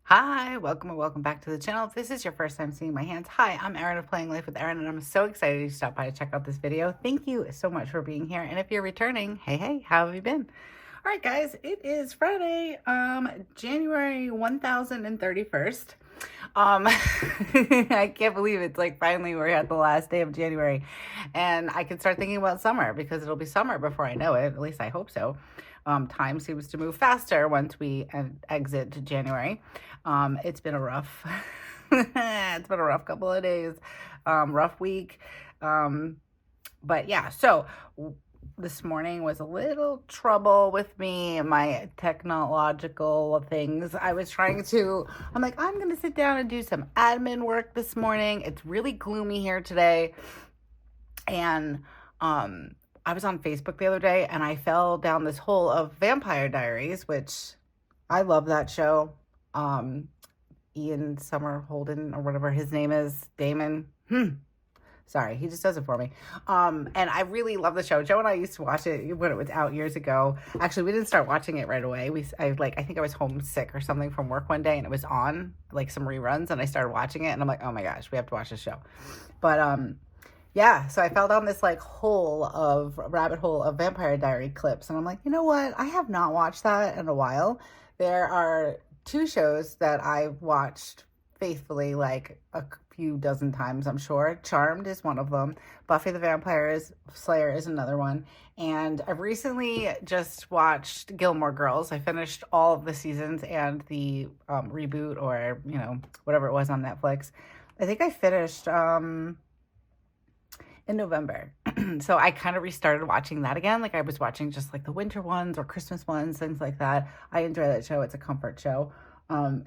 Hi, welcome and welcome back to the channel. If this is your first time seeing my hands, hi, I'm Erin of Playing Life with Erin, and I'm so excited you stopped by to check out this video. Thank you so much for being here. And if you're returning, hey, how have you been? All right, guys, it is Friday, January 1031st. I can't believe it's like finally we're at the last day of January, and I can start thinking about summer because it'll be summer before I know it. At least I hope so. Time seems to move faster once we exit January. It's been a rough, it's been a rough couple of days, rough week. But yeah, so this morning was a little trouble with me and my technological things. I'm like, I'm going to sit down and do some admin work this morning. It's really gloomy here today. And, I was on Facebook the other day and I fell down this hole of Vampire Diaries, which I love that show. Ian Summer Holden or whatever his name is, Damon. Sorry, he just does it for me. And I really love the show. Joe and I used to watch it when it was out years ago. Actually, we didn't start watching it right away. I think I was homesick or something from work one day and it was on like some reruns and I started watching it and I'm like, oh my gosh, we have to watch this show. But yeah, so I fell down this like rabbit hole of Vampire Diary clips. And I'm like, you know what? I have not watched that in a while. There are two shows that I've watched faithfully like a few dozen times, I'm sure. Charmed is one of them. Buffy the Vampire Slayer is another one. And I've recently just watched Gilmore Girls. I finished all of the seasons and the reboot or, whatever it was on Netflix. I think I finished in November. So I kind of restarted watching that again. Like I was watching just like the winter ones or Christmas ones, things like that. I enjoy that show. It's a comfort show.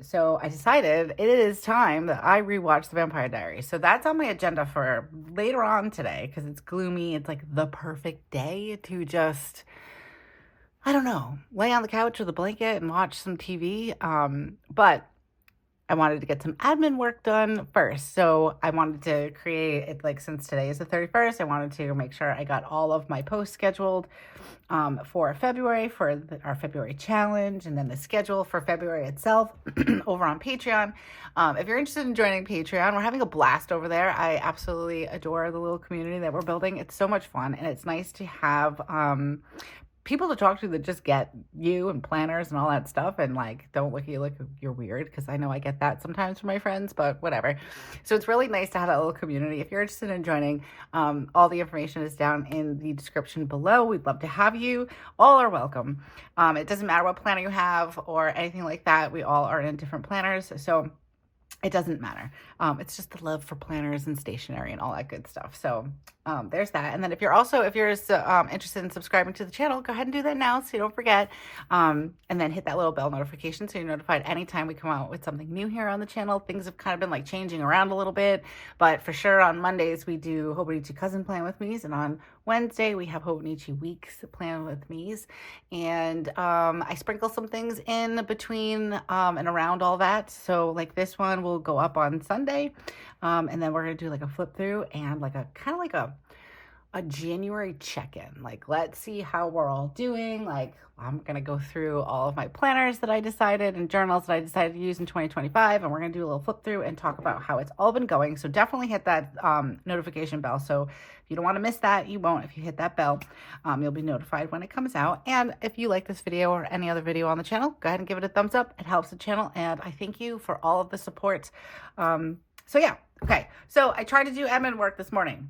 So I decided it is time that I rewatch The Vampire Diaries. So that's on my agenda for later on today because it's gloomy. It's like the perfect day to just, I don't know, lay on the couch with a blanket and watch some TV. But I wanted to get some admin work done first. So I wanted to create it, like since today is the 31st, I wanted to make sure I got all of my posts scheduled for February, for our February challenge, and then the schedule for February itself over on Patreon. If you're interested in joining Patreon, we're having a blast over there. I absolutely adore the little community that we're building. It's so much fun, and it's nice to have people to talk to that just get you and planners and all that stuff and like don't look at you like you're weird, because I know I get that sometimes from my friends, but whatever. So it's really nice to have that little community. If you're interested in joining, all the information is down in the description below. We'd love to have you. All are welcome. It doesn't matter what planner you have or anything like that. We all are in different planners, so it doesn't matter. It's just the love for planners and stationery and all that good stuff. So there's that. And then if you're interested in subscribing to the channel, go ahead and do that now so you don't forget. And then hit that little bell notification so you're notified anytime we come out with something new here on the channel. Things have kind of been like changing around a little bit, but for sure on Mondays we do Hobonichi Cousin Plan with Me's, and on Wednesday we have Hobonichi Weeks Plan with Me's. And I sprinkle some things in between and around all that. So like this one will go up on Sunday. And then we're going to do like a flip through and like a kind of like a January check-in. Like, let's see how we're all doing. Like, I'm going to go through all of my planners that I decided and journals that I decided to use in 2025. And we're going to do a little flip through and talk about how it's all been going. So definitely hit that notification bell. So if you don't want to miss that, you won't. If you hit that bell, you'll be notified when it comes out. And if you like this video or any other video on the channel, go ahead and give it a thumbs up. It helps the channel. And I thank you for all of the support. So yeah. Okay. So I tried to do admin work this morning,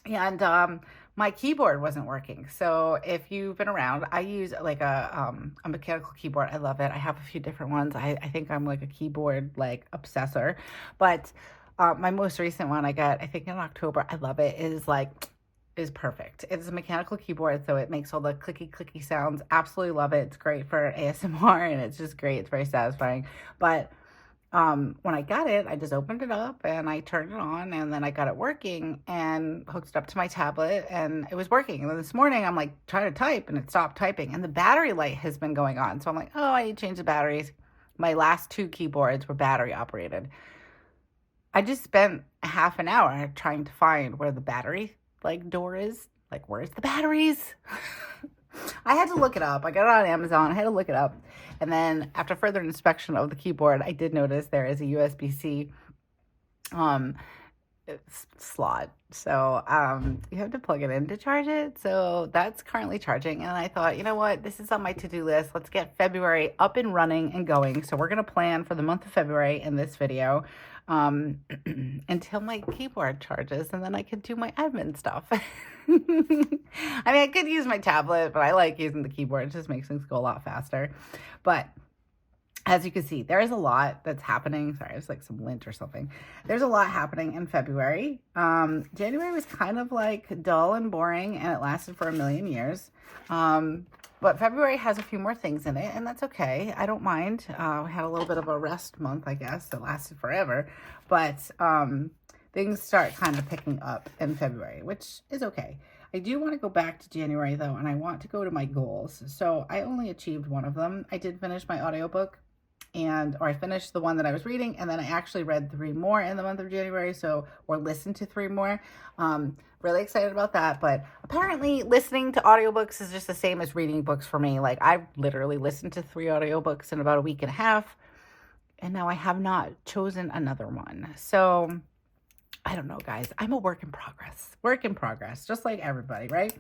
and my keyboard wasn't working. So if you've been around, I use like a mechanical keyboard. I love it. I have a few different ones. I think I'm like a keyboard like obsessor, but my most recent one I got, I think in October, I love it, is perfect. It's a mechanical keyboard, so it makes all the clicky sounds. Absolutely love it. It's great for ASMR and it's just great. It's very satisfying. But when I got it, I just opened it up and I turned it on, and then I got it working and hooked it up to my tablet and it was working. And then this morning I'm like trying to type and it stopped typing, and the battery light has been going on. So I'm like, oh, I need to change the batteries. My last two keyboards were battery operated. I just spent half an hour trying to find where the battery like door is. Like, where's the batteries? I had to look it up. I got it on Amazon. I had to look it up. And then after further inspection of the keyboard, I did notice there is a USB-C slot. So you have to plug it in to charge it. So that's currently charging. And I thought, you know what? This is on my to-do list. Let's get February up and running and going. So we're going to plan for the month of February in this video until my keyboard charges, and then I can do my admin stuff. I mean, I could use my tablet, but I like using the keyboard. It just makes things go a lot faster. But as you can see, there is a lot that's happening. Sorry, it's like some lint or something. There's a lot happening in February. January was kind of like dull and boring, and it lasted for a million years. But February has a few more things in it, and that's okay. I don't mind. We had a little bit of a rest month, I guess. It lasted forever. But things start kind of picking up in February, which is okay. I do want to go back to January, though, and I want to go to my goals. So I only achieved one of them. I did finish my audiobook. Or I finished the one that I was reading, and then I actually read 3 more in the month of January, or listened to 3 more. Really excited about that, but apparently listening to audiobooks is just the same as reading books for me. Like, I've literally listened to 3 audiobooks in about a week and a half, and now I have not chosen another one. So, I don't know, guys. I'm a work in progress, just like everybody, right?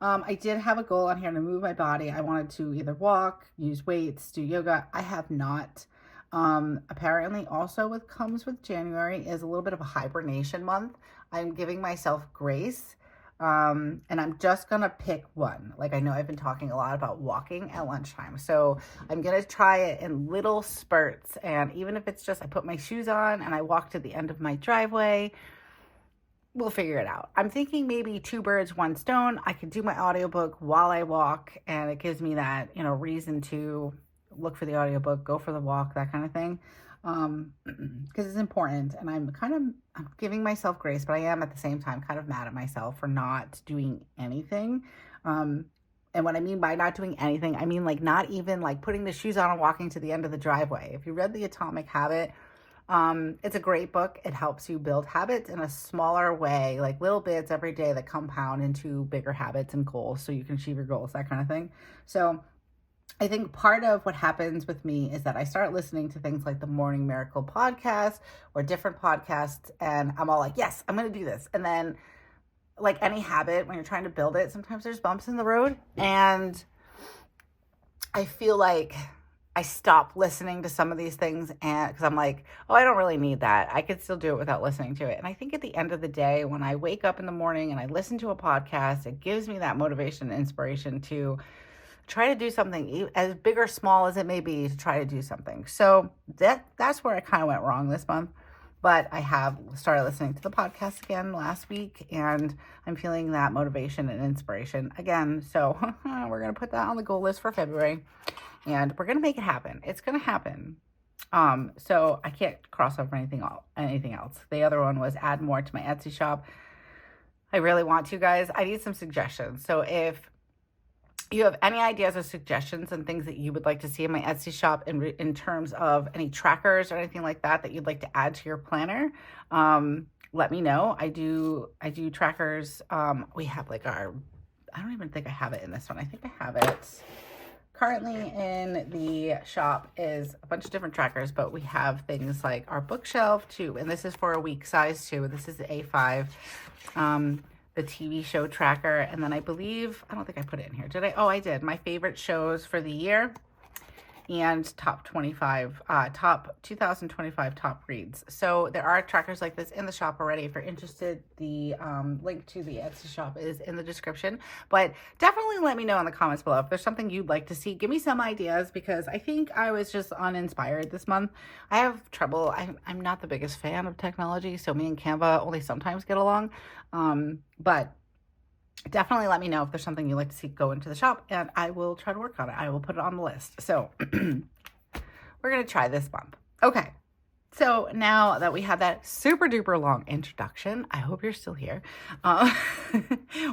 I did have a goal on here to move my body. I wanted to either walk, use weights, do yoga. I have not. Apparently also what comes with January is a little bit of a hibernation month. I'm giving myself grace. And I'm just going to pick one. Like, I know I've been talking a lot about walking at lunchtime. So I'm going to try it in little spurts. And even if it's just, I put my shoes on and I walk to the end of my driveway, we'll figure it out. I'm thinking maybe 2 birds, 1 stone. I could do my audiobook while I walk, and it gives me that, reason to look for the audiobook, go for the walk, that kind of thing. Because it's important, and I'm giving myself grace, but I am at the same time kind of mad at myself for not doing anything. And what I mean by not doing anything, I mean like not even like putting the shoes on and walking to the end of the driveway. If you read The Atomic Habit, it's a great book. It helps you build habits in a smaller way, like little bits every day that compound into bigger habits and goals so you can achieve your goals, that kind of thing. So I think part of what happens with me is that I start listening to things like the Morning Miracle podcast or different podcasts, and I'm all like, yes, I'm going to do this. And then like any habit, when you're trying to build it, sometimes there's bumps in the road, and I feel like I stop listening to some of these things, and because I'm like, oh, I don't really need that. I could still do it without listening to it. And I think at the end of the day, when I wake up in the morning and I listen to a podcast, it gives me that motivation and inspiration to try to do something as big or small as it may be, to try to do something. So that's where I kind of went wrong this month. But I have started listening to the podcast again last week, and I'm feeling that motivation and inspiration again. So we're going to put that on the goal list for February, and we're going to make it happen. It's going to happen. So I can't cross over anything else. The other one was add more to my Etsy shop. I really want to, guys. I need some suggestions. So if you have any ideas or suggestions and things that you would like to see in my Etsy shop in terms of any trackers or anything like that you'd like to add to your planner, let me know. I do trackers. We have like I don't even think I have it in this one. I think I have it. Currently in the shop is a bunch of different trackers, but we have things like our bookshelf too. And this is for a week size too. This is the A5. The TV show tracker, and then I don't think I put it in here. Did I? Oh, I did. My favorite shows for the year and top 2025 top reads. So there are trackers like this in the shop already. If you're interested, the link to the Etsy shop is in the description. But definitely let me know in the comments below if there's something you'd like to see. Give me some ideas, because I think I was just uninspired this month. I have trouble. I'm not the biggest fan of technology, so me and Canva only sometimes get along. But definitely let me know if there's something you'd like to see go into the shop, and I will try to work on it. I will put it on the list. So we're going to try this month. Okay. So now that we had that super duper long introduction, I hope you're still here. Uh,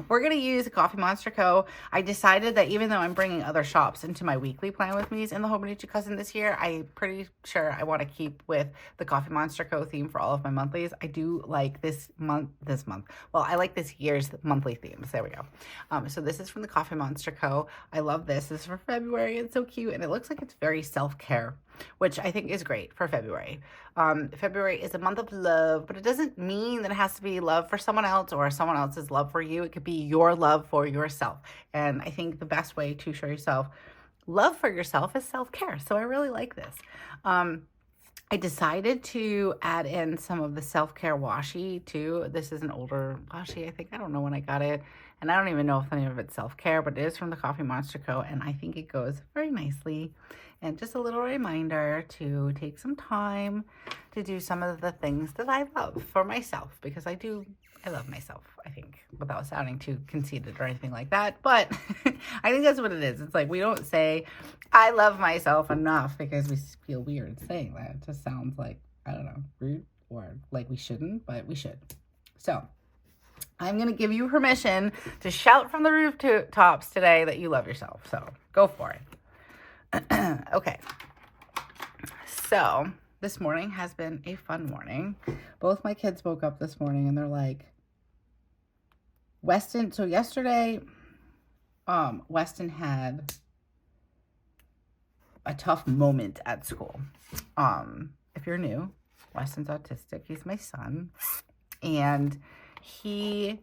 we're going to use Coffee Monster Co. I decided that even though I'm bringing other shops into my weekly plan with me's in the Hobonichi Cousin this year, I'm pretty sure I want to keep with the Coffee Monster Co. theme for all of my monthlies. I do like this month. Well, I like this year's monthly themes. There we go. So this is from the Coffee Monster Co. I love this. This is for February. It's so cute. And it looks like it's very self-care, which I think is great for February. February is a month of love, but it doesn't mean that it has to be love for someone else or someone else's love for you. It could be your love for yourself. And I think the best way to show yourself love for yourself is self-care. So I really like this. I decided to add in some of the self-care washi too. This is an older washi, I think. I don't know when I got it. And I don't even know if any of it's self-care, but it is from the Coffee Monster Co. And I think it goes very nicely. And just a little reminder to take some time to do some of the things that I love for myself, because I love myself, I think, without sounding too conceited or anything like that. But I think that's what it is. It's like we don't say, I love myself enough, because we feel weird saying that. It just sounds like, I don't know, rude, or like we shouldn't, but we should. So I'm going to give you permission to shout from the rooftops today that you love yourself. So go for it. Okay, so this morning has been a fun morning. Both my kids woke up this morning and they're like, Weston, so yesterday, Weston had a tough moment at school. If you're new, Weston's autistic. He's my son, and he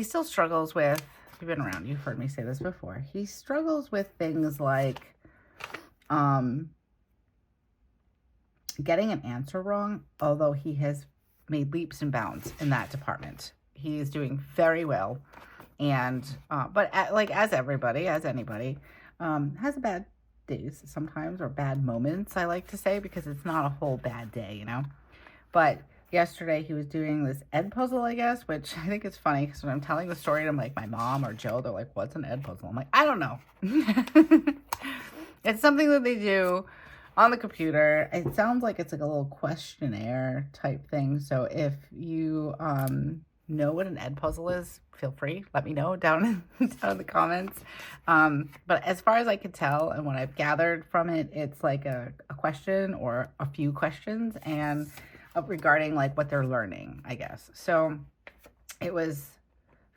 still struggles with, you've been around, you've heard me say this before. He struggles with things like getting an answer wrong, although he has made leaps and bounds in that department. He is doing very well. And, but like as anybody, has bad days sometimes, or bad moments, I like to say, because it's not a whole bad day, you know. But yesterday he was doing this Ed puzzle, I guess, which I think is funny, because when I'm telling the story to like my mom or Joe, they're like, what's an Ed puzzle? I'm like, I don't know. It's something that they do on the computer. It sounds like it's like a little questionnaire type thing. So if you know what an Ed puzzle is, feel free, let me know down in the comments. But as far as I could tell and what I've gathered from it, it's like a question or a few questions, and regarding like what they're learning, I guess. So it was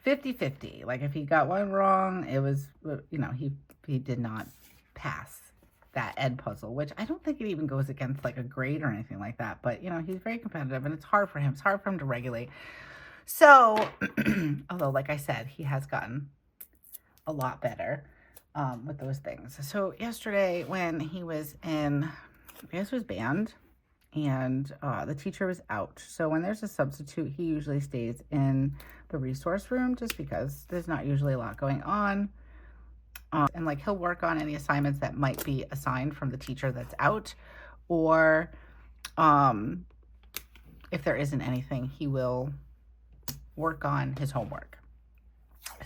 50-50. Like if he got one wrong, it was, you know, he did not pass that Ed puzzle, which I don't think it even goes against like a grade or anything like that. But, you know, he's very competitive and it's hard for him. It's hard for him to regulate. So, although, like I said, he has gotten a lot better with those things. So yesterday when he was in, I guess it was band, and the teacher was out. So when there's a substitute, he usually stays in the resource room, just because there's not usually a lot going on. And like he'll work on any assignments that might be assigned from the teacher that's out, or if there isn't anything, he will work on his homework.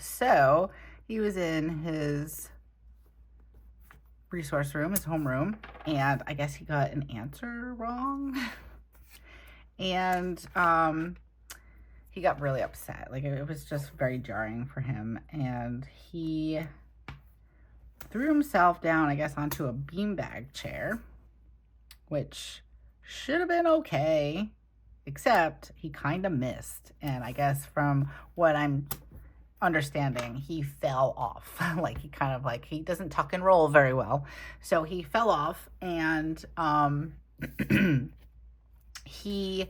So he was in his resource room, his homeroom, and I guess he got an answer wrong. And he got really upset. Like it was just very jarring for him, and he threw himself down, I guess, onto a beanbag chair, which should have been okay, except he kind of missed. And I guess from what I'm understanding, he fell off. Like he kind of like, he doesn't tuck and roll very well. So he fell off, and he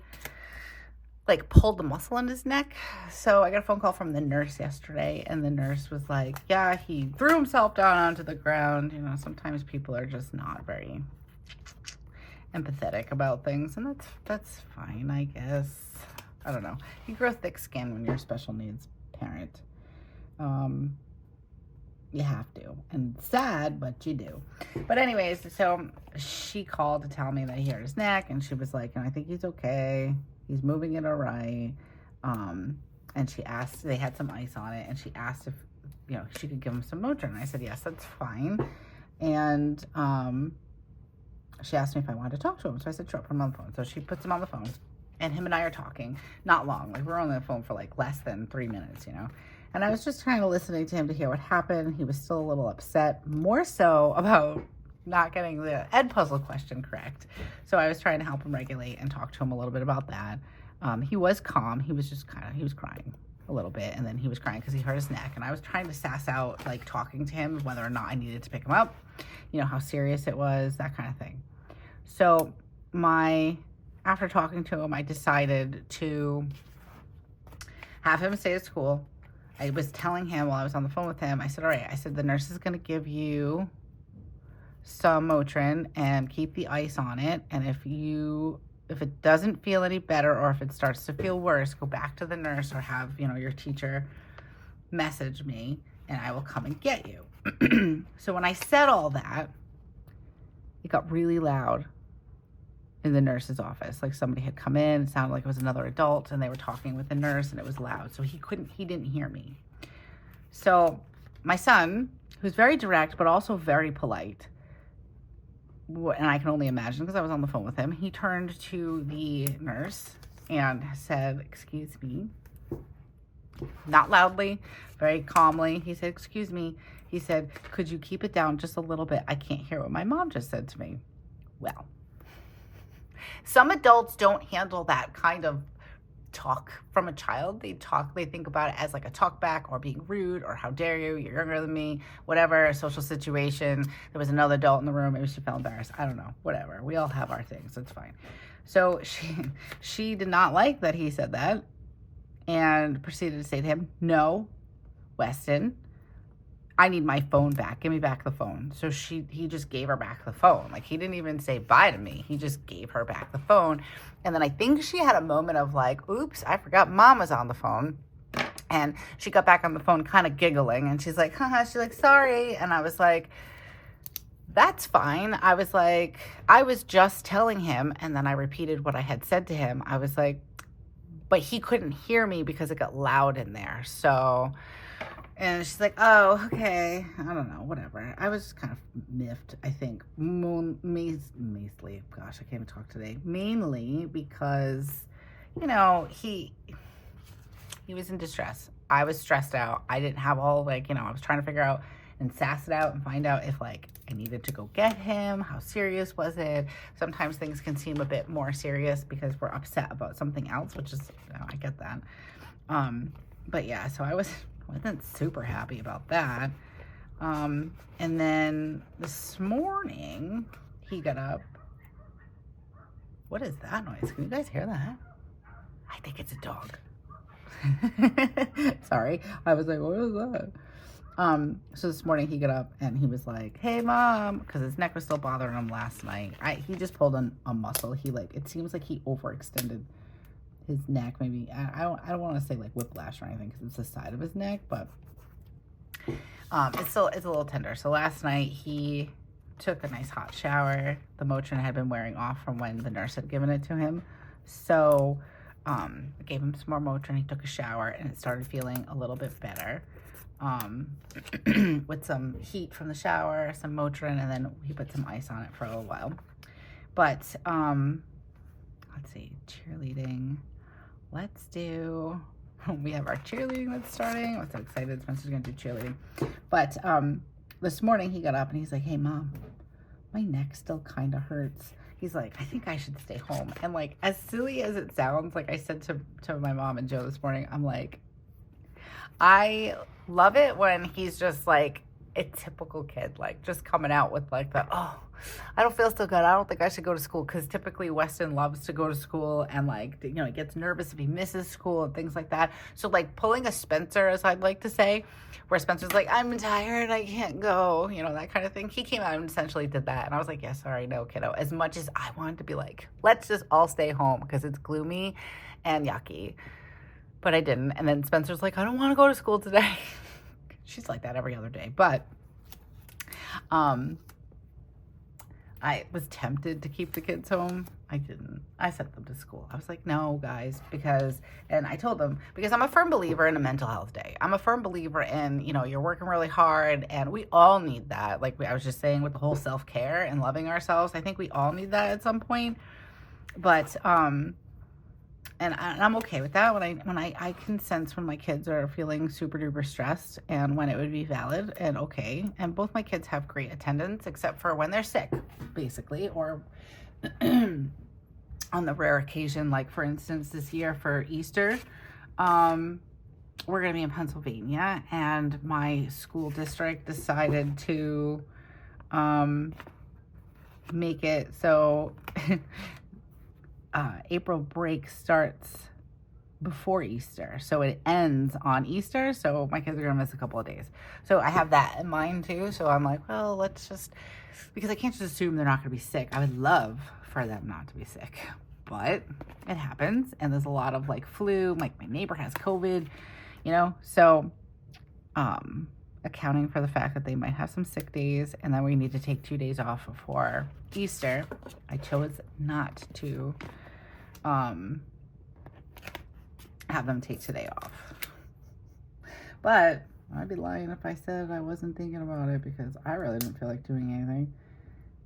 like pulled the muscle in his neck. So I got a phone call from the nurse yesterday, and the nurse was like, yeah, he threw himself down onto the ground. You know, sometimes people are just not very empathetic about things, and that's fine, I guess. I don't know. You grow thick skin when you're a special needs parent. You have to, and it's sad, but you do. But anyways, so she called to tell me that he hurt his neck, and she was like, and I think he's okay. He's moving it all right. And she asked, they had some ice on it, and she asked if, you know, she could give him some Motrin. And I said, yes, that's fine. And she asked me if I wanted to talk to him. So I said, sure, put him on the phone. So she puts him on the phone, and him and I are talking. Not long. Like, we're on the phone for like less than 3 minutes, you know. And I was just kind of listening to him to hear what happened. He was still a little upset, more so about not getting the Ed puzzle question correct. So I was trying to help him regulate and talk to him a little bit about that. He was calm. He was just he was crying a little bit, and then he was crying because he hurt his neck. And I was trying to sass out, like, talking to him whether or not I needed to pick him up, you know, how serious it was, that kind of thing. So after talking to him, I decided to have him stay at school. I was telling him while I was on the phone with him, I said, all right, I said, the nurse is going to give you some Motrin and keep the ice on it. And if it doesn't feel any better, or if it starts to feel worse, go back to the nurse or have, you know, your teacher message me and I will come and get you. So when I said all that, it got really loud in the nurse's office. Like, somebody had come in, it sounded like it was another adult, and they were talking with the nurse, and it was loud. So he didn't hear me. So my son, who's very direct, but also very polite, and I can only imagine because I was on the phone with him, he turned to the nurse and said, excuse me, not loudly, very calmly. He said, excuse me. He said, could you keep it down just a little bit? I can't hear what my mom just said to me. Well, some adults don't handle that kind of talk from a child. They think about it as like a talk back or being rude or how dare you, you're younger than me, whatever, a social situation. There was another adult in the room. Maybe she felt embarrassed. I don't know, whatever. We all have our things. It's fine. So she did not like that he said that and proceeded to say to him, no, Weston, I need my phone back. Give me back the phone. So he just gave her back the phone. Like, he didn't even say bye to me. He just gave her back the phone. And then I think she had a moment of like, oops, I forgot mom was on the phone. And she got back on the phone kind of giggling. And she's like, haha, she's like, sorry. And I was like, that's fine. I was like, I was just telling him. And then I repeated what I had said to him. I was like, but he couldn't hear me because it got loud in there. So... And she's like, oh, okay. I don't know, whatever. I was kind of miffed, I think. Mainly, gosh, I can't even talk today. Mainly because, you know, he was in distress. I was stressed out. I didn't have all, like, you know, I was trying to figure out and sass it out and find out if, like, I needed to go get him. How serious was it? Sometimes things can seem a bit more serious because we're upset about something else, which is, you know, I get that. But yeah, so I wasn't super happy about that. And then this morning he got up. What is that noise? Can you guys hear that? I think it's a dog. Sorry. I was like, what is that? So this morning he got up and he was like, hey mom, because his neck was still bothering him last night. He just pulled a muscle. It seems like he overextended his neck. Maybe I don't want to say like whiplash or anything because it's the side of his neck, but it's a little tender. So last night he took a nice hot shower. The Motrin had been wearing off from when the nurse had given it to him, so I gave him some more Motrin. He took a shower and it started feeling a little bit better, with some heat from the shower, some Motrin, and then he put some ice on it for a little while. But let's see, cheerleading. We have our cheerleading that's starting. I'm so excited. Spencer's going to do cheerleading. But this morning he got up and he's like, hey, mom, my neck still kind of hurts. He's like, I think I should stay home. And like, as silly as it sounds, like I said to my mom and Joe this morning, I'm like, I love it when he's just like a typical kid, like just coming out with like the, oh, I don't feel so good. I don't think I should go to school. Because typically Weston loves to go to school and like, you know, he gets nervous if he misses school and things like that. So like pulling a Spencer, as I'd like to say, where Spencer's like, I'm tired, I can't go, you know, that kind of thing. He came out and essentially did that. And I was like, yeah, sorry, no, kiddo. As much as I wanted to be like, let's just all stay home because it's gloomy and yucky. But I didn't. And then Spencer's like, I don't want to go to school today. She's like that every other day. But I was tempted to keep the kids home. I didn't. I sent them to school. I was like, no, guys, and I told them, because I'm a firm believer in a mental health day. I'm a firm believer in, you're working really hard, and we all need that. Like I was just saying with the whole self-care and loving ourselves, I think we all need that at some point. But, and I'm okay with that when I can sense when my kids are feeling super duper stressed and when it would be valid and okay. And both my kids have great attendance except for when they're sick, basically, or on the rare occasion, like for instance, this year for Easter, we're going to be in Pennsylvania, and my school district decided to make it so April break starts before Easter, so it ends on Easter, so my kids are gonna miss a couple of days. So I have that in mind too. So I'm like, well, let's just, because I can't just assume they're not gonna be sick. I would love for them not to be sick, but it happens, and there's a lot of like flu. Like my neighbor has COVID, so accounting for the fact that they might have some sick days, and then we need to take 2 days off before Easter, I chose not to have them take today off. But I'd be lying if I said I wasn't thinking about it, because I really didn't feel like doing anything.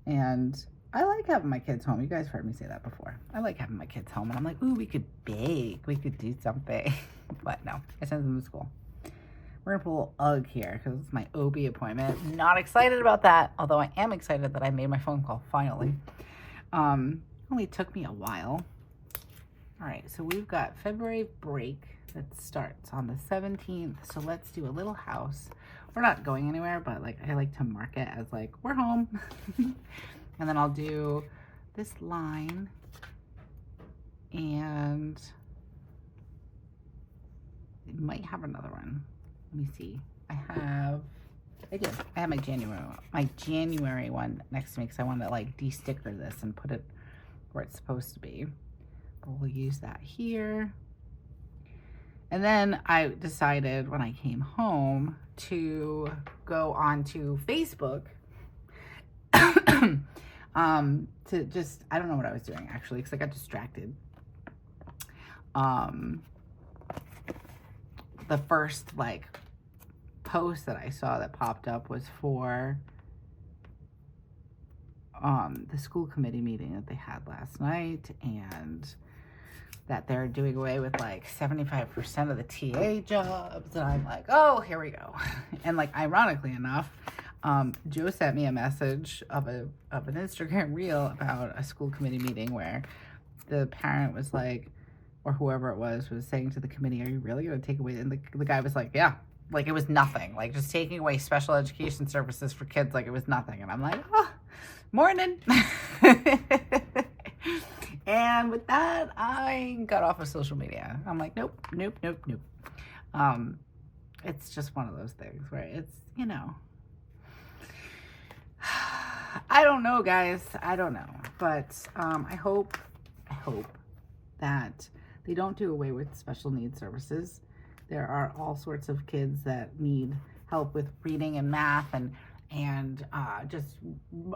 And I like having my kids home. You guys heard me say that before. I like having my kids home, and I'm like, ooh, we could bake, we could do something. But no, I sent them to school. We're gonna put a little UGG here because it's my OB appointment. Not excited about that, although I am excited that I made my phone call finally. Only took me a while. All right, so we've got February break that starts on the 17th. So let's do a little house. We're not going anywhere, but like I like to mark it as like we're home. And then I'll do this line, and it might have another one. Let me see. I have my January one next to me, because I want to like de-sticker this and put it where it's supposed to be. But we'll use that here. And then I decided when I came home to go onto Facebook to just, I don't know what I was doing actually, because I got distracted. The first like post that I saw that popped up was for the school committee meeting that they had last night, and that they're doing away with like 75% of the TA jobs. And I'm like, oh, here we go. And like, ironically enough, Joe sent me a message of an Instagram reel about a school committee meeting where the parent was like, or whoever it was saying to the committee, are you really going to take away? And the guy was like, yeah, like it was nothing, like just taking away special education services for kids, like it was nothing. And I'm like, oh, morning. And with that, I got off of social media. I'm like, nope. It's just one of those things where it's, I don't know, guys. I don't know. But I hope that they don't do away with special needs services. There are all sorts of kids that need help with reading and math and just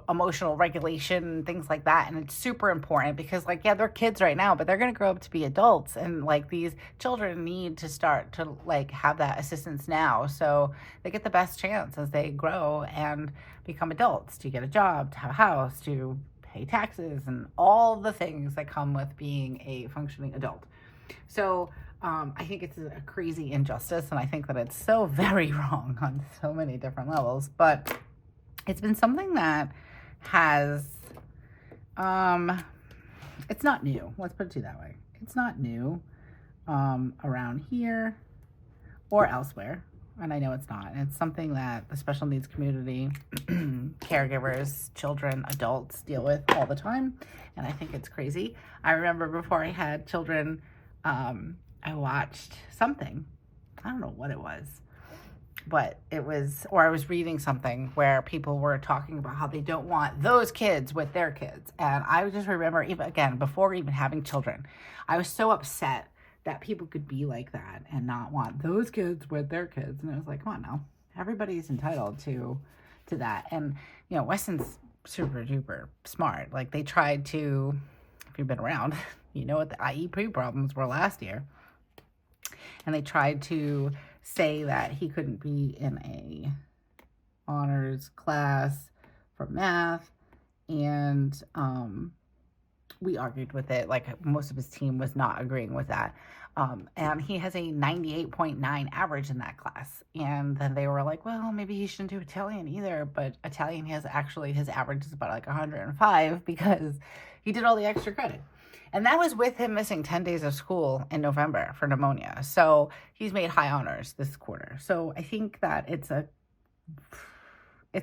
emotional regulation, things like that. And it's super important because, like, yeah, they're kids right now, but they're going to grow up to be adults. And like, these children need to start to like have that assistance now, so they get the best chance as they grow and become adults, to get a job, to have a house, to pay taxes, and all the things that come with being a functioning adult. So I think it's a crazy injustice, and I think that it's so very wrong on so many different levels. But it's been something that has, it's not new. Let's put it that way. It's not new around here or elsewhere. And I know it's not. It's something that the special needs community, caregivers, children, adults deal with all the time. And I think it's crazy. I remember before I had children, I watched something. I don't know what it was, but it was, or I was reading something where people were talking about how they don't want those kids with their kids. And I just remember, even again, before even having children, I was so upset that people could be like that and not want those kids with their kids. And I was like, come on now, everybody's entitled to that. And, Weston's super duper smart. Like they tried to, if you've been around, you know what the IEP problems were last year. And they tried to say that he couldn't be in a honors class for math. And we argued with it. Like most of his team was not agreeing with that. And he has a 98.9 average in that class. And then they were like, well, maybe he shouldn't do Italian either. But Italian has actually, his average is about like 105 because he did all the extra credit. And that was with him missing 10 days of school in November for pneumonia. So he's made high honors this quarter. So I think that it's a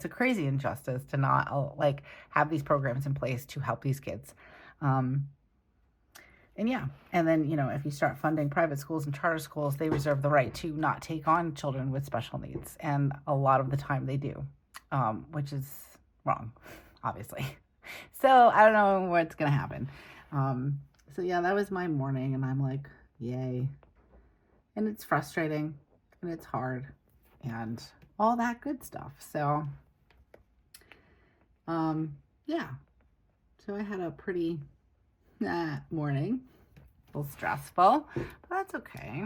crazy injustice to not like have these programs in place to help these kids. And yeah, and then, you know, if you start funding private schools and charter schools, they reserve the right to not take on children with special needs. And a lot of the time they do, which is wrong, obviously. So I don't know what's going to happen. So yeah, that was my morning and I'm like, yay. And it's frustrating and it's hard and all that good stuff. So, yeah. So I had a pretty morning, a little stressful, but that's okay.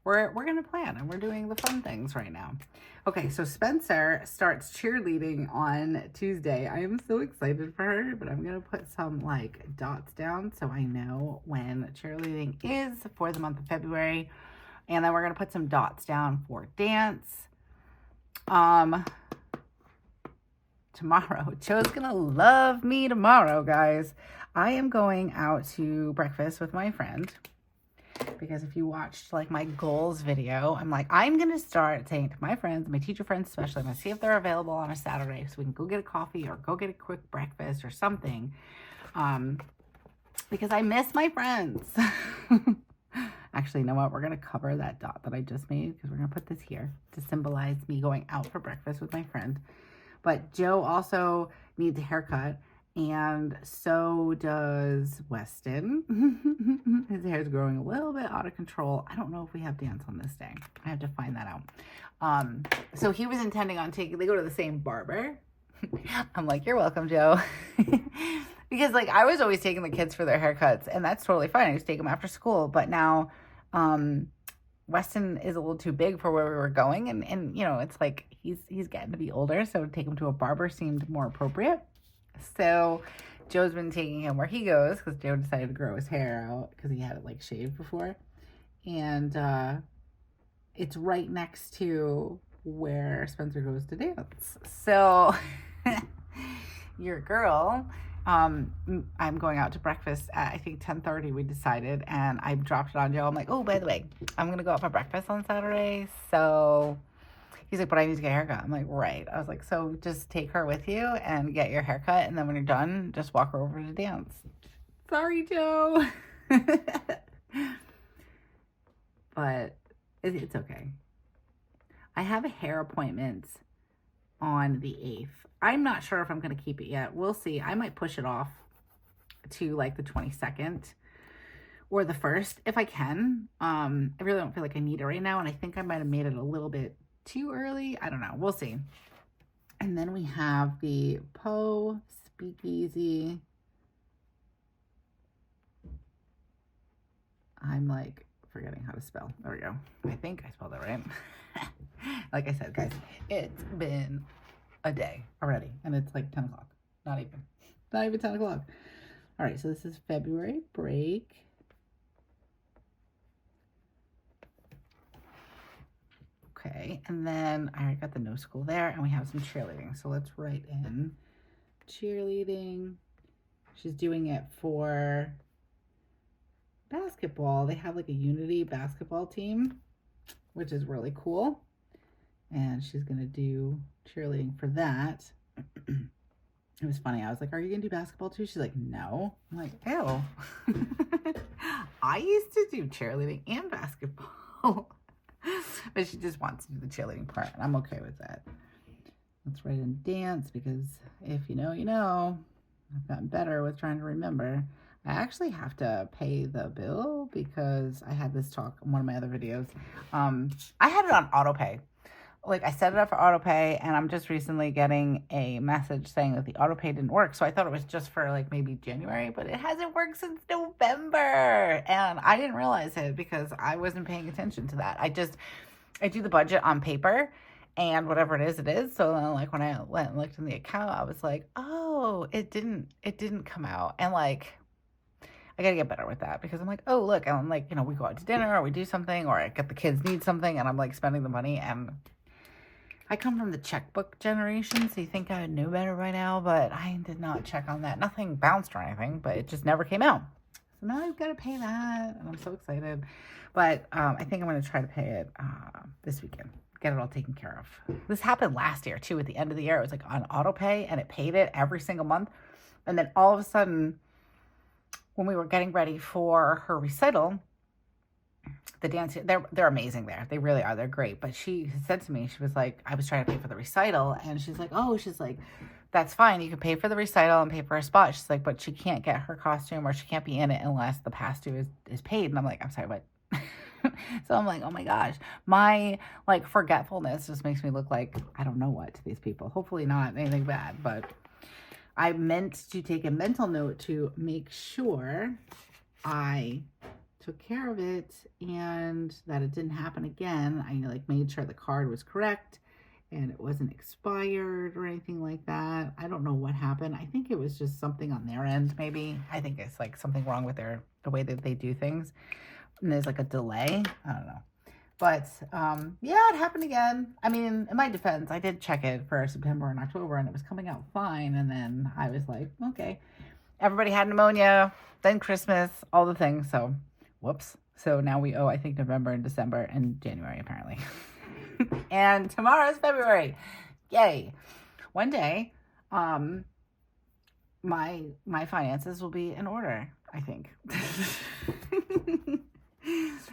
We're gonna plan and we're doing the fun things right now. Okay, so Spencer starts cheerleading on Tuesday. I am so excited for her, but I'm gonna put some like dots down so I know when cheerleading is for the month of February. And then we're gonna put some dots down for dance. Tomorrow, Joe's gonna love me tomorrow, guys. I am going out to breakfast with my friend because if you watched like my goals video, I'm like, I'm gonna start saying to my friends, my teacher friends especially, I'm gonna see if they're available on a Saturday so we can go get a coffee or go get a quick breakfast or something, because I miss my friends. Actually, you know what? We're gonna cover that dot that I just made because we're gonna put this here to symbolize me going out for breakfast with my friend. But Joe also needs a haircut, and so does Weston. His hair is growing a little bit out of control. I don't know if we have dance on this day. I have to find that out. So he was intending on they go to the same barber. I'm like, you're welcome, Joe. Because like I was always taking the kids for their haircuts, and that's totally fine. I just take them after school. But now Weston is a little too big for where we were going, and you know, it's like he's getting to be older, so to take him to a barber seemed more appropriate. So Joe's been taking him where he goes because Joe decided to grow his hair out because he had it like shaved before, and it's right next to where Spencer goes to dance. So your girl, I'm going out to breakfast at, I think 10:30 we decided, and I dropped it on Joe. I'm like, oh, by the way, I'm gonna go out for breakfast on Saturday. So he's like, but I need to get a haircut. I'm like, right. I was like, so just take her with you and get your haircut, and then when you're done, just walk her over to dance. Sorry, Joe. But it's okay. I have a hair appointment on the 8th. I'm not sure if I'm going to keep it yet. We'll see. I might push it off to like the 22nd or the 1st if I can. I really don't feel like I need it right now, and I think I might have made it a little bit too early. I don't know. We'll see. And then we have the Poe Speakeasy. I'm like forgetting how to spell. There we go. I think I spelled it right. Like I said, guys, it's been a day already, and it's like 10 o'clock. Not even 10 o'clock. All right, so this is February break. Okay, and then I got the no school there, and we have some cheerleading. So let's write in cheerleading. She's doing it for basketball. They have like a unity basketball team, which is really cool. And she's going to do cheerleading for that. It was funny. I was like, are you going to do basketball too? She's like, no. I'm like, ew. I used to do cheerleading and basketball. But she just wants to do the cheerleading part, and I'm okay with that. Let's write in dance, because if you know, you know. I've gotten better with trying to remember. I actually have to pay the bill because I had this talk in one of my other videos. I had it on auto pay like I set it up for auto pay, and I'm just recently getting a message saying that the auto pay didn't work. So I thought it was just for like maybe January, but it hasn't worked since November. And I didn't realize it because I wasn't paying attention to that. I do the budget on paper, and whatever it is, it is. So then, like, when I went and looked in the account, I was like, oh, it didn't come out. And like, I gotta get better with that, because I'm like, oh, look, and I'm like, you know, we go out to dinner or we do something, or I get the kids need something, and I'm like spending the money. And I come from the checkbook generation, so you think I would know better by now, but I did not check on that. Nothing bounced or anything, but it just never came out. So now I've got to pay that, and I'm so excited. But I think I'm going to try to pay it this weekend, get it all taken care of. This happened last year, too, at the end of the year. It was like on auto pay, and it paid it every single month. And then all of a sudden, when we were getting ready for her recital, the dance, they're amazing there. They really are. They're great. But she said to me, she was like, I was trying to pay for the recital, and she's like, that's fine. You can pay for the recital and pay for her spot. She's like, but she can't get her costume, or she can't be in it unless the past due is paid. And I'm like, I'm sorry, what? So I'm like, oh my gosh, my like forgetfulness just makes me look like I don't know what to these people. Hopefully not anything bad, but I meant to take a mental note to make sure I took care of it and that it didn't happen again. I like made sure the card was correct and it wasn't expired or anything like that. I don't know what happened. I think it was just something on their end, maybe. I think it's like something wrong with the way that they do things. And there's like a delay. I don't know. But yeah, it happened again. I mean, in my defense, I did check it for September and October, and it was coming out fine. And then I was like, okay. Everybody had pneumonia, then Christmas, all the things. So, whoops. So now we owe, I think, November and December and January, apparently. And tomorrow's February. Yay. One day, my finances will be in order, I think.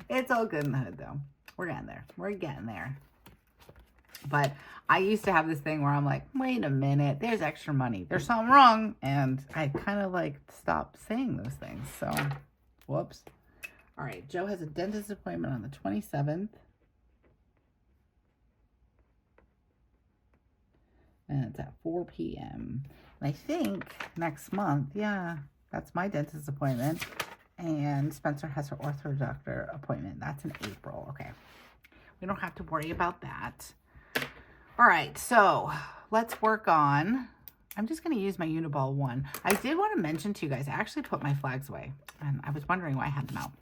It's all good in the hood, though. We're getting there. We're getting there. But I used to have this thing where I'm like, wait a minute, there's extra money. There's something wrong. And I kind of like stopped saying those things. So, whoops. All right, Joe has a dentist appointment on the 27th. And it's at 4 p.m. And I think next month, yeah, that's my dentist appointment. And Spencer has her ortho doctor appointment. That's in April. Okay. We don't have to worry about that. All right. So let's work on, I'm just going to use my Uniball 1. I did want to mention to you guys, I actually put my flags away. And I was wondering why I had them out.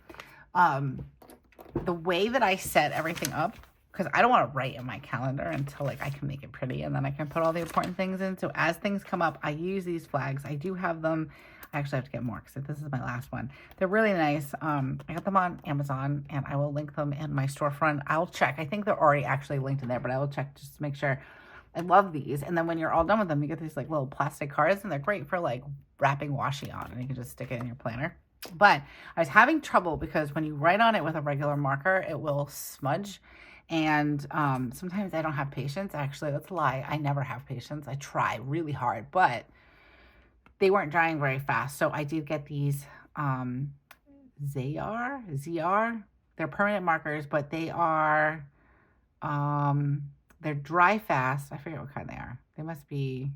The way that I set everything up, because I don't want to write in my calendar until like I can make it pretty. And then I can put all the important things in. So as things come up, I use these flags. I do have them. I actually have to get more because this is my last one. They're really nice. I got them on Amazon, and I will link them in my storefront. I'll check. I think they're already actually linked in there, but I will check just to make sure. I love these. And then when you're all done with them, you get these like little plastic cards, and they're great for like wrapping washi on, and you can just stick it in your planner. But I was having trouble because when you write on it with a regular marker, it will smudge. And sometimes I don't have patience. Actually, that's a lie. I never have patience. I try really hard, but they weren't drying very fast. So I did get these ZR. They're permanent markers, but they are, they're dry fast. I forget what kind they are. They must be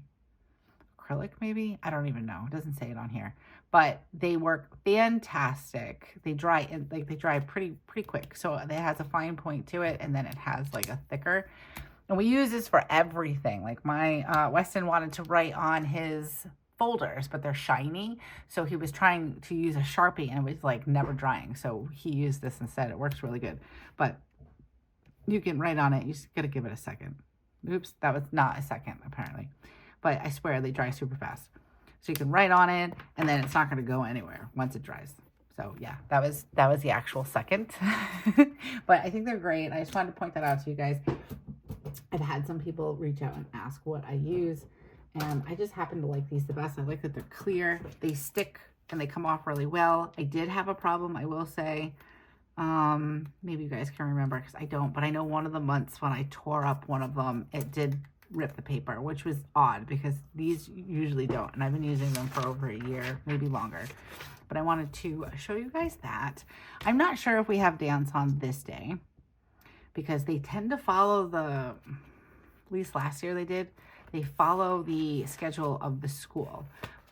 acrylic maybe. I don't even know. It doesn't say it on here, but they work fantastic. They dry pretty quick. So it has a fine point to it, and then it has like a thicker. And we use this for everything. Like my Weston wanted to write on his folders, but they're shiny. So he was trying to use a Sharpie, and it was like never drying. So he used this instead. It works really good. But you can write on it. You just got to give it a second. Oops, that was not a second apparently. But I swear they dry super fast. So you can write on it, and then it's not going to go anywhere once it dries. So yeah, that was the actual second. But I think they're great. I just wanted to point that out to you guys. I've had some people reach out and ask what I use, and I just happen to like these the best. I like that they're clear, they stick, and they come off really well. I did have a problem, I will say. Maybe you guys can remember, because I don't, but I know one of the months when I tore up one of them, it did rip the paper, which was odd because these usually don't, and I've been using them for over a year, maybe longer. But I wanted to show you guys that. I'm not sure if we have dance on this day, because they tend to follow at least last year they follow the schedule of the school.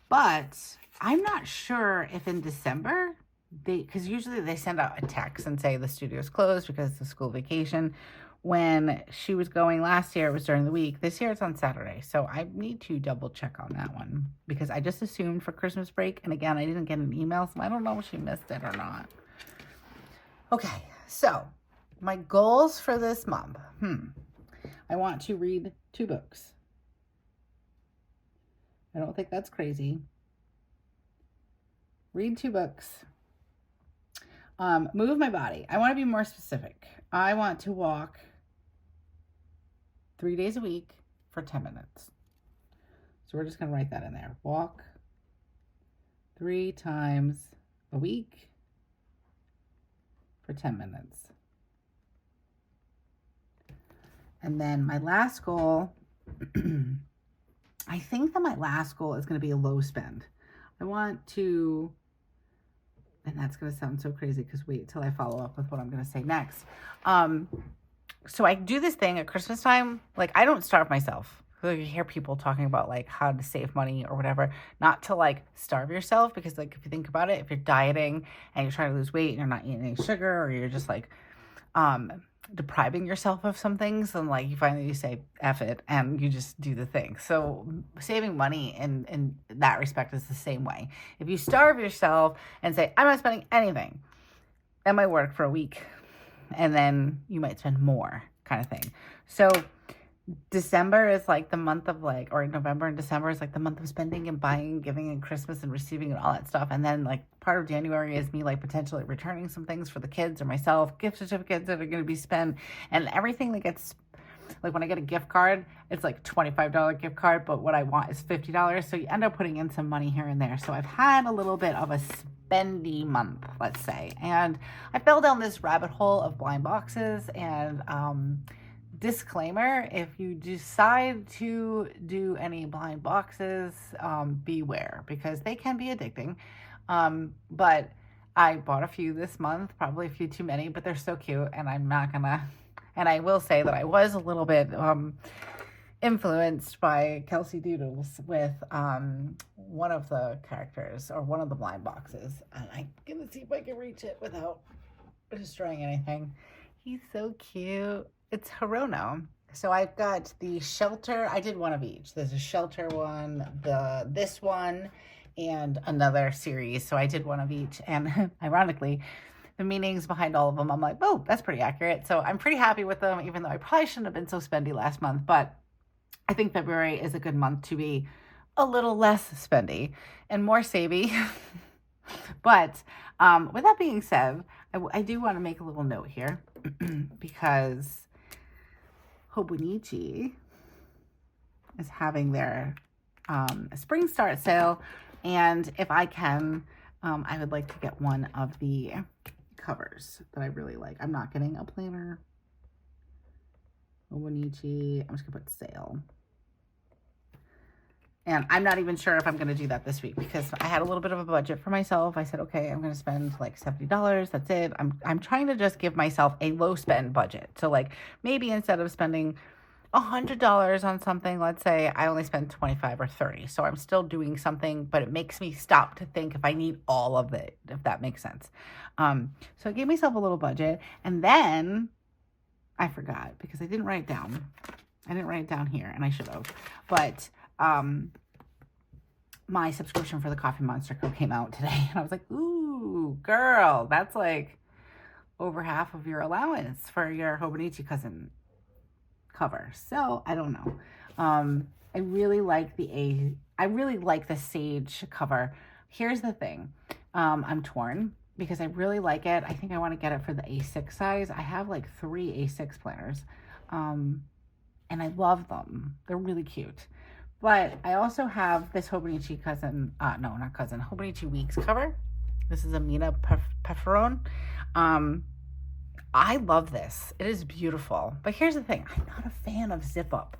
But I'm not sure if in December, because usually they send out a text and say the studio's closed because it's a school vacation. When she was going last year, it was during the week. This year it's on Saturday. So I need to double check on that one because I just assumed for Christmas break. And again, I didn't get an email, so I don't know if she missed it or not. Okay, so my goals for this month. I want to read 2 books. I don't think that's crazy. Read 2 books. Move my body. I want to be more specific. I want to walk 3 days a week for 10 minutes. So we're just going to write that in there. Walk 3 times a week for 10 minutes. And then my last goal, I think that my last goal is going to be a low spend. I want to, and that's going to sound so crazy because wait till I follow up with what I'm going to say next. So I do this thing at Christmas time. Like, I don't starve myself. Like, you hear people talking about like how to save money or whatever, not to like starve yourself, because like if you think about it, if you're dieting and you're trying to lose weight and you're not eating any sugar, or you're just like depriving yourself of some things, and like you say F it and you just do the thing. So saving money in that respect is the same way. If you starve yourself and say I'm not spending anything, that might work for a week, and then you might spend more, kind of thing. So December is like the month of like, or November and December is like the month of spending and buying, giving, and Christmas and receiving and all that stuff. And then like part of January is me like potentially returning some things for the kids or myself, gift certificates that are going to be spent, and everything that gets, like when I get a gift card, it's like $25 gift card, but what I want is $50. So you end up putting in some money here and there. So I've had a little bit of a spendy month, let's say. And I fell down this rabbit hole of blind boxes, and, disclaimer, if you decide to do any blind boxes, beware, because they can be addicting. But I bought a few this month, probably a few too many, but they're so cute, and I'm not gonna, and I will say that I was a little bit influenced by Kelsey Doodles with one of the characters, or one of the blind boxes, and I'm gonna see if I can reach it without destroying anything. He's so cute. It's Hirono. So I've got the shelter. I did one of each. There's a shelter one, this one, and another series. So I did one of each. And ironically, the meanings behind all of them, I'm like, oh, that's pretty accurate. So I'm pretty happy with them, even though I probably shouldn't have been so spendy last month. But I think February is a good month to be a little less spendy and more savvy. But with that being said, I do want to make a little note here because Hobonichi is having their spring start sale, and if I can, I would like to get one of the covers that I really like. I'm not getting a planner. Hobonichi, I'm just gonna put sale. And I'm not even sure if I'm going to do that this week, because I had a little bit of a budget for myself. I said, okay, I'm going to spend like $70. That's it. I'm trying to just give myself a low spend budget. So like maybe instead of spending $100 on something, let's say I only spend 25 or 30. So I'm still doing something, but it makes me stop to think if I need all of it, if that makes sense. So I gave myself a little budget, and then I forgot because I didn't write it down. I didn't write it down here, and I should have. But my subscription for the Coffee Monster Co came out today, and I was like, ooh, girl, that's like over half of your allowance for your Hobonichi Cousin cover. So I don't know. I really like the Sage cover. Here's the thing. I'm torn because I really like it. I think I want to get it for the A6 size. I have like 3 A6 planners. And I love them. They're really cute. But I also have this Hobonichi Cousin, Hobonichi Weeks cover. This is a Mina Pefferone. I love this. It is beautiful. But here's the thing. I'm not a fan of zip up.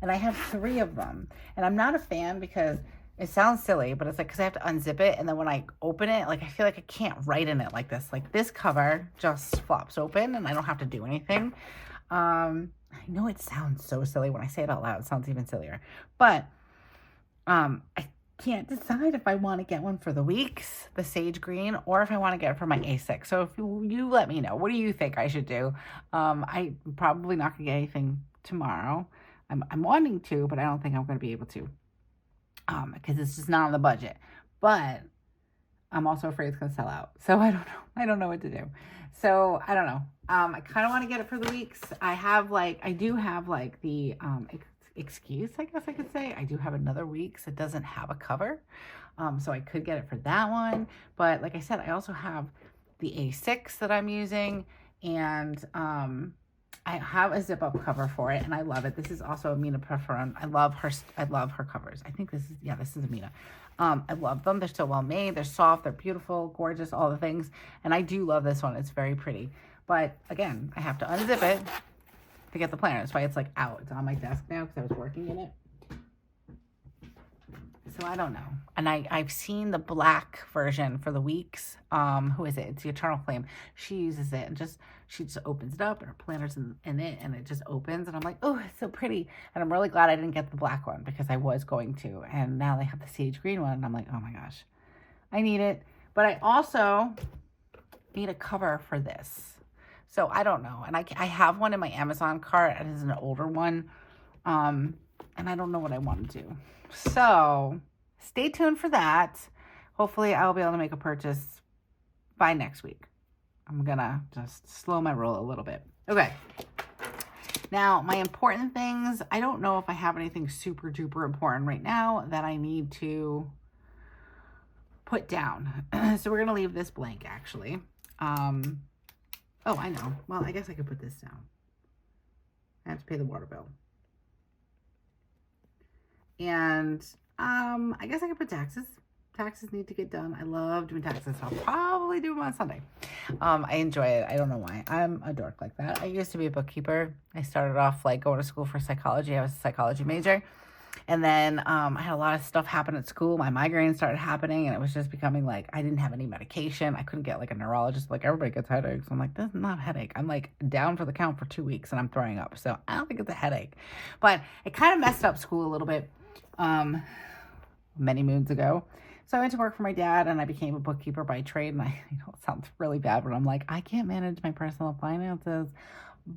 And I have 3 of them. And I'm not a fan because It sounds silly, but it's like, because I have to unzip it, and then when I open it, like, I feel like I can't write in it like this. Like, this cover just flops open, and I don't have to do anything. I know it sounds so silly when I say it out loud. It sounds even sillier. But I can't decide if I want to get one for the Weeks, the sage green, or if I want to get it for my A6. So if you let me know, what do you think I should do? I'm probably not going to get anything tomorrow. I'm wanting to, but I don't think I'm going to be able to. Because it's just not on the budget. But I'm also afraid it's going to sell out. So I don't know. I don't know what to do. So I don't know. I kind of want to get it for the Weeks. I do have like the excuse, I guess I could say. I do have another Weeks that doesn't have a cover. So I could get it for that one. But like I said, I also have the A6 that I'm using. And I have a zip up cover for it, and I love it. This is also Amina Preferon. I love her covers. I think this is Amina. I love them. They're so well made. They're soft. They're beautiful, gorgeous, all the things. And I do love this one. It's very pretty. But again, I have to unzip it to get the planner. That's why it's like out. It's on my desk now because I was working in it. So I don't know. And I've seen the black version for the Weeks. Who is it? It's the Eternal Flame. She uses it and she just opens it up, and her planner's in it, and it just opens. And I'm like, oh, it's so pretty. And I'm really glad I didn't get the black one because I was going to. And now they have the sage green one. And I'm like, oh my gosh, I need it. But I also need a cover for this. So I don't know. And I have one in my Amazon cart, and it's an older one. And I don't know what I want to do. So stay tuned for that. Hopefully I'll be able to make a purchase by next week. I'm gonna just slow my roll a little bit. Okay. Now, my important things, I don't know if I have anything super duper important right now that I need to put down. So we're gonna leave this blank, actually. Oh, I know. Well, I guess I could put this down. I have to pay the water bill. And I guess I could put taxes. Taxes need to get done. I love doing taxes. So I'll probably do them on Sunday. I enjoy it. I don't know why. I'm a dork like that. I used to be a bookkeeper. I started off like going to school for psychology. I was a psychology major. And then I had a lot of stuff happen at school. My migraines started happening, and it was just becoming like I didn't have any medication. I couldn't get like a neurologist. Like, everybody gets headaches. I'm like, this is not a headache. I'm like down for the count for 2 weeks, and I'm throwing up. So I don't think it's a headache. But it kind of messed up school a little bit many moons ago. So I went to work for my dad, and I became a bookkeeper by trade. And I know it sounds really bad, but I'm like, I can't manage my personal finances.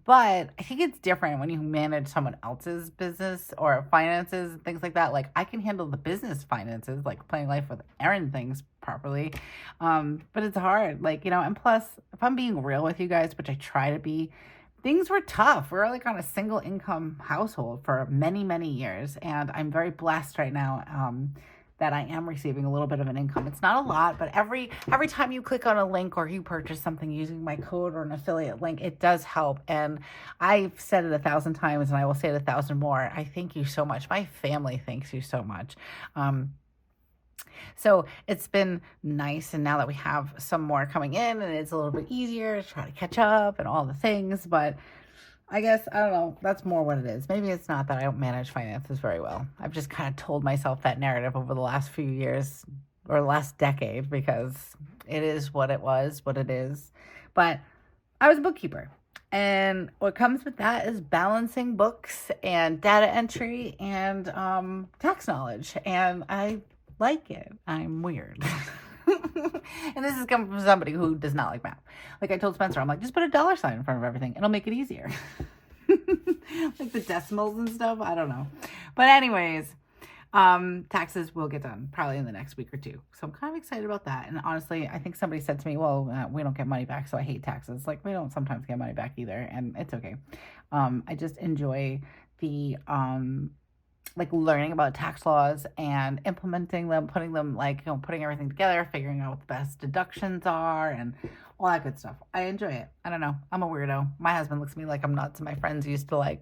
But I think it's different when you manage someone else's business or finances and things like that. Like, I can handle the business finances, like Planning Life with Erin things properly. But it's hard, like, and plus, if I'm being real with you guys, which I try to be, things were tough. We're like on a single income household for many, many years. And I'm very blessed right now that I am receiving a little bit of an income. It's not a lot, but every time you click on a link or you purchase something using my code or an affiliate link, it does help. And I've said it 1,000 times, and I will say it 1,000 more. I thank you so much. My family thanks you so much. So it's been nice. And now that we have some more coming in, and it's a little bit easier to try to catch up and all the things, but I guess, I don't know, that's more what it is. Maybe it's not that I don't manage finances very well. I've just kind of told myself that narrative over the last few years or the last decade, because it is what it was, what it is. But I was a bookkeeper. And what comes with that is balancing books and data entry and tax knowledge. And I like it. I'm weird. And this is coming from somebody who does not like math. Like I told Spencer, I'm like, just put a dollar sign in front of everything. It'll make it easier. Like the decimals and stuff. I don't know. But anyways, taxes will get done probably in the next week or two. So I'm kind of excited about that. And honestly, I think somebody said to me, well, we don't get money back, so I hate taxes. Like, we don't sometimes get money back either. And it's okay. I just enjoy the like learning about tax laws and implementing them, putting them putting everything together, figuring out what the best deductions are and all that good stuff. I enjoy it. I don't know. I'm a weirdo. My husband looks at me like I'm nuts, and my friends used to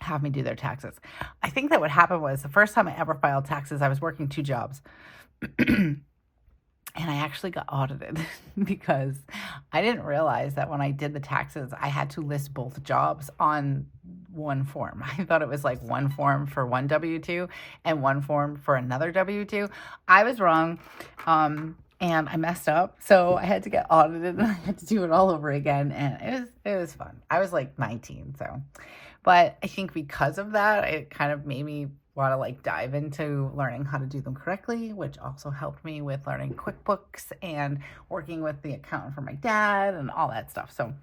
have me do their taxes. I think that what happened was the first time I ever filed taxes, I was working 2 jobs. And I actually got audited because I didn't realize that when I did the taxes, I had to list both jobs on one form. I thought it was like one form for one W-2 and one form for another W-2. I was wrong. And I messed up. So I had to get audited and I had to do it all over again. And it was fun. I was like 19. So, but I think because of that, it kind of made me want to like dive into learning how to do them correctly, which also helped me with learning QuickBooks and working with the accountant for my dad and all that stuff. So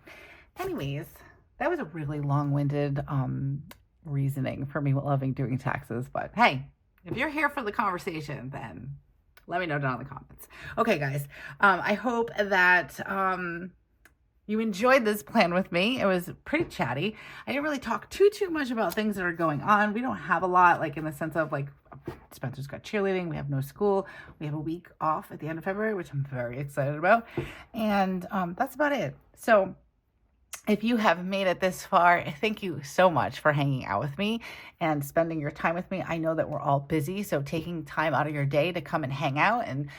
anyways, that was a really long-winded reasoning for me loving doing taxes. But hey, if you're here for the conversation, then let me know down in the comments. Okay, guys, I hope that you enjoyed this plan with me. It was pretty chatty. I didn't really talk too much about things that are going on. We don't have a lot, like in the sense of like Spencer's got cheerleading. We have no school. We have a week off at the end of February, which I'm very excited about. And that's about it. So if you have made it this far, thank you so much for hanging out with me and spending your time with me. I know that we're all busy, so taking time out of your day to come and hang out and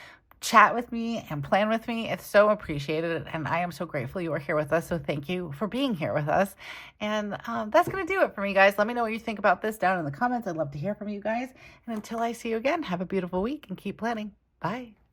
chat with me and plan with me, it's so appreciated, and I am so grateful you are here with us. So thank you for being here with us. And that's going to do it for me, guys. Let me know what you think about this down in the comments. I'd love to hear from you guys. And until I see you again, have a beautiful week and keep planning. Bye.